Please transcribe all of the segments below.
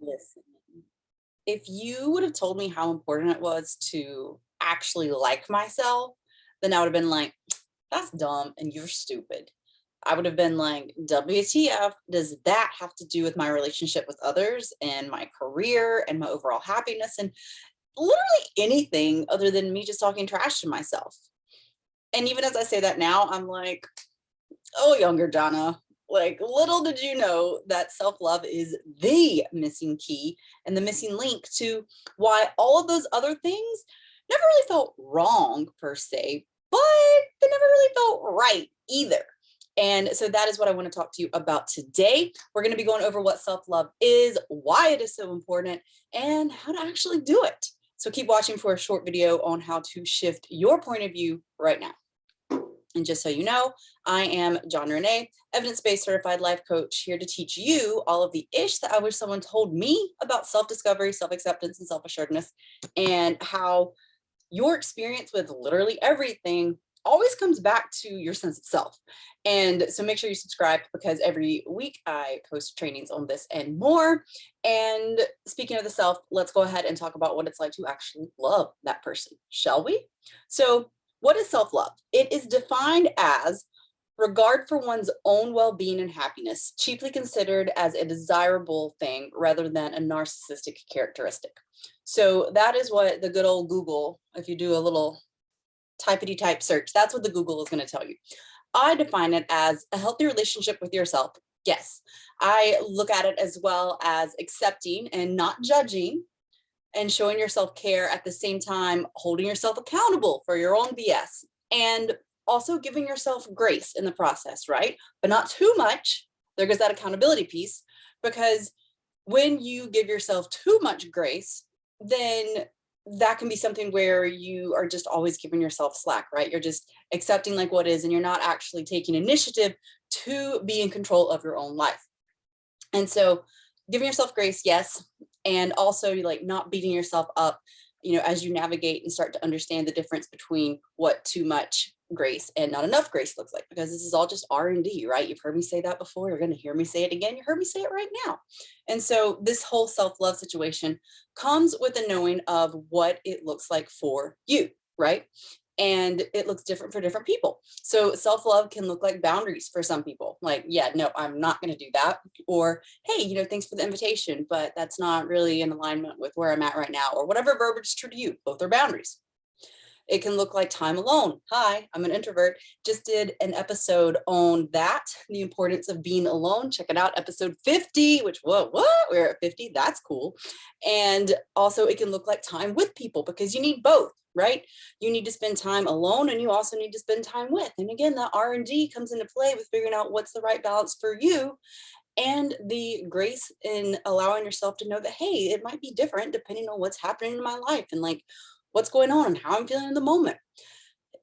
Listen, if you would have told me how important it was to actually like myself, then I would have been like, that's dumb and you're stupid. I would have been like, WTF does that have to do with my relationship with others and my career and my overall happiness and literally anything other than me just talking trash to myself? And even as I say that now, I'm like, oh, younger Johnna, like little did you know that self-love is the missing key and the missing link to why all of those other things never really felt wrong per se, but they never really felt right either. And so that is what I want to talk to you about today. We're going to be going over what self-love is, why it is so important, and how to actually do it. So keep watching for a short video on how to shift your point of view right now. And just so you know, I am Johnna Renée, evidence-based certified life coach, here to teach you all of the ish that I wish someone told me about self-discovery, self-acceptance, and self-assuredness, and how your experience with literally everything always comes back to your sense of self. And so make sure you subscribe, because every week I post trainings on this and more. And speaking of the self, let's go ahead and talk about what it's like to actually love that person, shall we? So what is self-love? It is defined as regard for one's own well-being and happiness, chiefly considered as a desirable thing rather than a narcissistic characteristic. So that is what the good old Google, if you do a little typety type search, that's what the Google is going to tell you. I define it as a healthy relationship with yourself. Yes, I look at it as well as accepting and not judging and showing yourself care, at the same time holding yourself accountable for your own BS, and also giving yourself grace in the process, right? But not too much. There goes that accountability piece, because when you give yourself too much grace, then that can be something where you are just always giving yourself slack, right? You're just accepting like what is, and you're not actually taking initiative to be in control of your own life. And so giving yourself grace, yes, and also like not beating yourself up, as you navigate and start to understand the difference between what too much grace and not enough grace looks like, because this is all just R&D, right? You've heard me say that before. You're going to hear me say it again. You heard me say it right now. And so this whole self-love situation comes with a knowing of what it looks like for you, right? And it looks different for different people. So self-love can look like boundaries for some people. Like, yeah, no, I'm not going to do that. Or, hey, thanks for the invitation, but that's not really in alignment with where I'm at right now, or whatever verbiage is true to you. Both are boundaries. It can look like time alone. Hi, I'm an introvert. Just did an episode on that, the importance of being alone. Check it out, episode 50, which, what? We're at 50. That's cool. And also it can look like time with people, because you need both, right? You need to spend time alone, and you also need to spend time with. And again, that R&D comes into play with figuring out what's the right balance for you, and the grace in allowing yourself to know that, hey, it might be different depending on what's happening in my life and like what's going on and how I'm feeling in the moment.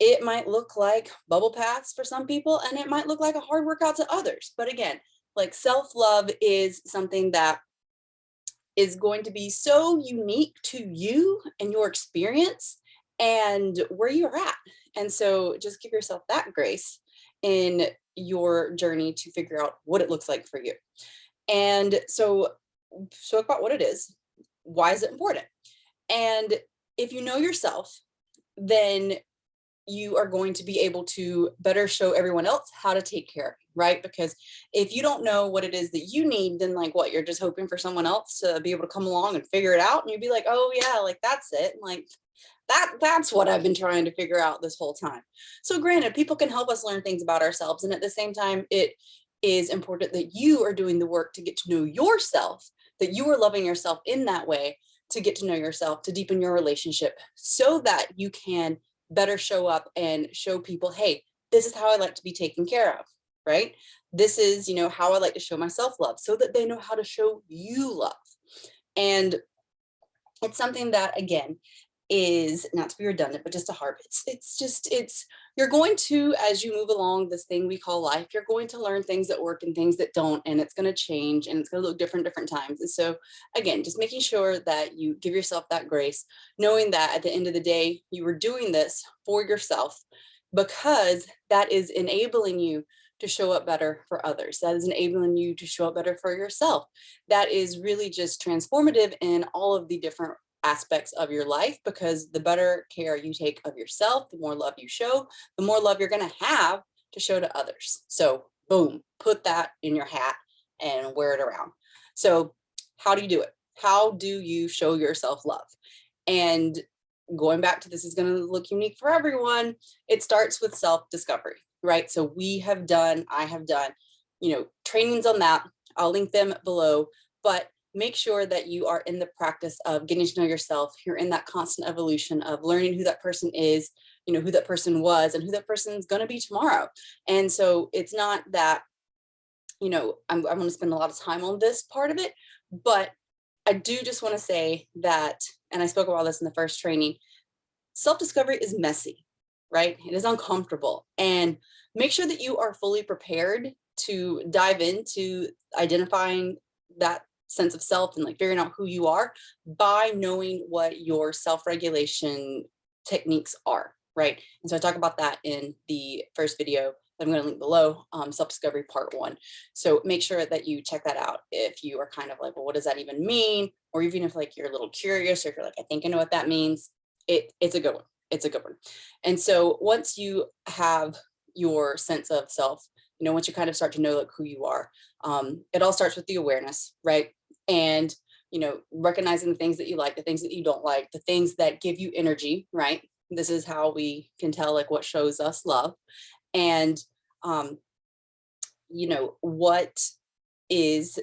It might look like bubble baths for some people, and it might look like a hard workout to others. But again, like self-love is something that is going to be so unique to you and your experience and where you're at. And so just give yourself that grace in your journey to figure out what it looks like for you. And so talk about what it is. Why is it important? And if you know yourself, then you are going to be able to better show everyone else how to take care of you, right? Because if you don't know what it is that you need, then like what, you're just hoping for someone else to be able to come along and figure it out. And you'd be like, oh yeah, like that's it. And like that's what I've been trying to figure out this whole time. So granted, people can help us learn things about ourselves. And at the same time, it is important that you are doing the work to get to know yourself, that you are loving yourself in that way, to get to know yourself, to deepen your relationship, so that you can better show up and show people, hey, this is how I like to be taken care of, right? This is, how I like to show myself love, so that they know how to show you love. And it's something that, again, is not to be redundant, but just to harp. It's you're going to, as you move along this thing we call life, you're going to learn things that work and things that don't, and it's going to change and it's going to look different times. And so again, just making sure that you give yourself that grace, knowing that at the end of the day, you were doing this for yourself, because that is enabling you to show up better for others. That is enabling you to show up better for yourself. That is really just transformative in all of the different aspects of your life, because the better care you take of yourself, the more love you show, the more love you're going to have to show to others. So boom, put that in your hat and wear it around. So how do you do it? How do you show yourself love? And going back to, this is going to look unique for everyone. It starts with self-discovery, right? So I have done, trainings on that. I'll link them below, but make sure that you are in the practice of getting to know yourself. You're in that constant evolution of learning who that person is, who that person was, and who that person's going to be tomorrow. And so it's not that, I'm going to spend a lot of time on this part of it, but I do just want to say that, and I spoke about this in the first training, self-discovery is messy, right? It is uncomfortable, and make sure that you are fully prepared to dive into identifying that sense of self and like figuring out who you are by knowing what your self-regulation techniques are, right? And so I talk about that in the first video that I'm going to link below, self-discovery part 1. So make sure that you check that out if you are kind of like, well, what does that even mean? Or even if like you're a little curious, or if you're like, I think I know what that means. It's a good one. It's a good one. And so once you have your sense of self, once you kind of start to know like who you are, it all starts with the awareness, right? And, recognizing the things that you like, the things that you don't like, the things that give you energy, right? This is how we can tell like what shows us love. And, what is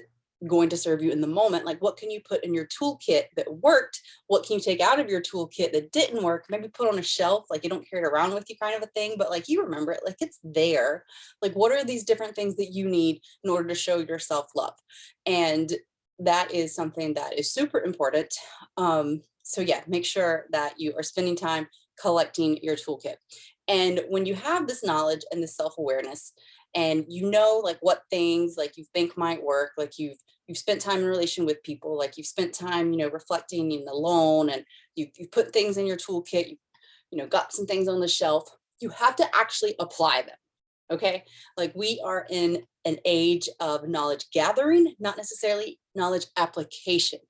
going to serve you in the moment. Like, what can you put in your toolkit that worked? What can you take out of your toolkit that didn't work? Maybe put on a shelf, like you don't carry it around with you kind of a thing, but like you remember it, like it's there. Like, what are these different things that you need in order to show yourself love? And that is something that is super important. So yeah, make sure that you are spending time collecting your toolkit. And when you have this knowledge and this self-awareness, and like what things like you think might work, like you've spent time in relation with people, like you've spent time, reflecting and alone, and you've put things in your toolkit, got some things on the shelf, you have to actually apply them. Okay. Like, we are in an age of knowledge gathering, not necessarily knowledge application.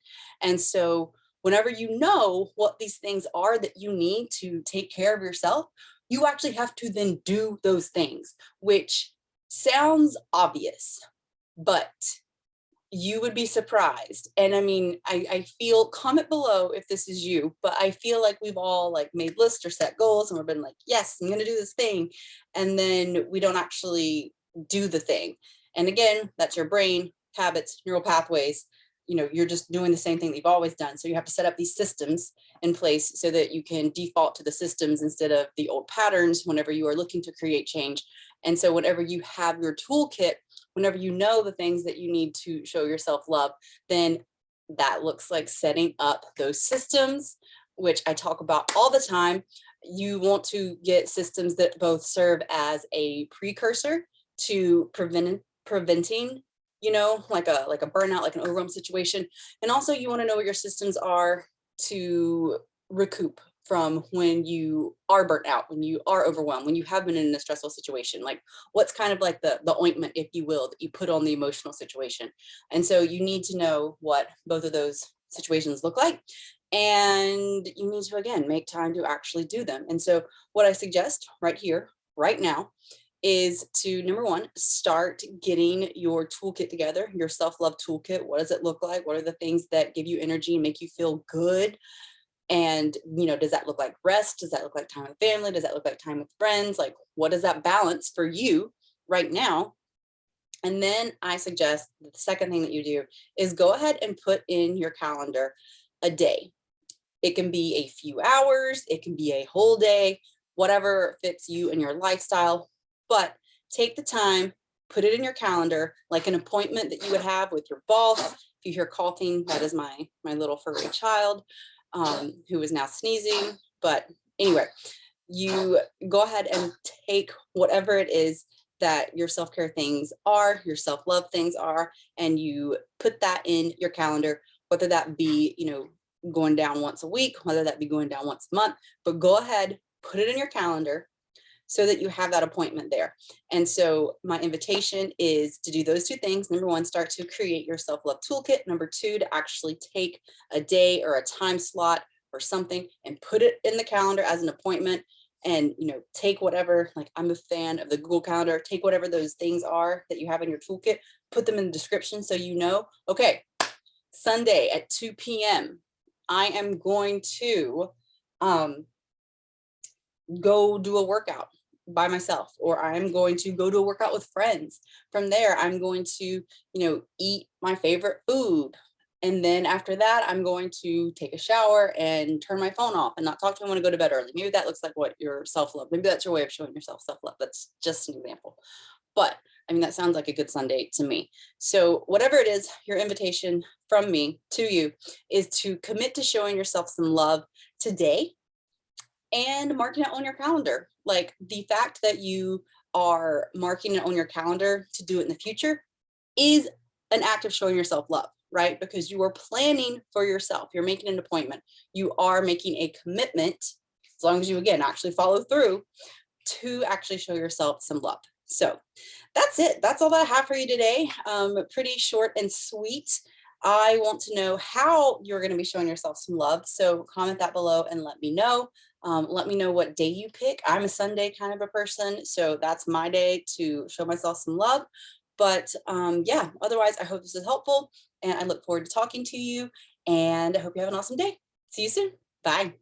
And so whenever you know what these things are that you need to take care of yourself, you actually have to then do those things, which sounds obvious, but you would be surprised. And I mean, I feel, comment below if this is you, but I feel like we've all like made lists or set goals, and we've been like, yes, I'm going to do this thing. And then we don't actually do the thing. And again, that's your brain, habits, neural pathways. You're just doing the same thing that you've always done. So you have to set up these systems in place so that you can default to the systems instead of the old patterns whenever you are looking to create change. And so whenever you have your toolkit, whenever you know the things that you need to show yourself love, then that looks like setting up those systems, which I talk about all the time. You want to get systems that both serve as a precursor to preventing, like a burnout, like an overwhelm situation. And also you want to know what your systems are to recoup from when you are burnt out, when you are overwhelmed, when you have been in a stressful situation. Like, what's kind of like the ointment, if you will, that you put on the emotional situation. And so you need to know what both of those situations look like. And you need to, again, make time to actually do them. And so what I suggest right here, right now, is to, number 1, start getting your toolkit together, your self-love toolkit. What does it look like? What are the things that give you energy and make you feel good? And, does that look like rest? Does that look like time with family? Does that look like time with friends? Like, what is that balance for you right now? And then I suggest the second thing that you do is go ahead and put in your calendar a day. It can be a few hours, it can be a whole day, whatever fits you and your lifestyle. But take the time, put it in your calendar, like an appointment that you would have with your boss. If you hear coughing, that is my little furry child, who is now sneezing. But anyway, you go ahead and take whatever it is that your self-care things are, your self-love things are, and you put that in your calendar, whether that be, going down once a week, whether that be going down once a month, but go ahead, put it in your calendar, so that you have that appointment there. And so my invitation is to do those two things. Number one, start to create your self-love toolkit. Number two, to actually take a day or a time slot or something and put it in the calendar as an appointment. And take whatever, like I'm a fan of the Google Calendar, take whatever those things are that you have in your toolkit, put them in the description so okay, Sunday at 2 p.m. I am going to go do a workout by myself, or I'm going to go do a workout with friends. From there, I'm going to, eat my favorite food. And then after that, I'm going to take a shower and turn my phone off and not talk to anyone, to go to bed early. Maybe that looks like what your self-love, maybe that's your way of showing yourself self-love. That's just an example. But I mean, that sounds like a good Sunday to me. So whatever it is, your invitation from me to you is to commit to showing yourself some love today and marking it on your calendar. Like, the fact that you are marking it on your calendar to do it in the future is an act of showing yourself love, right? Because you are planning for yourself. You're making an appointment. You are making a commitment, as long as you, again, actually follow through, to actually show yourself some love. So that's it. That's all that I have for you today. Pretty short and sweet. I want to know how you're going to be showing yourself some love. So comment that below and let me know. Let me know what day you pick. I'm a Sunday kind of a person, so that's my day to show myself some love. But yeah, otherwise, I hope this is helpful, and I look forward to talking to you, and I hope you have an awesome day. See you soon. Bye.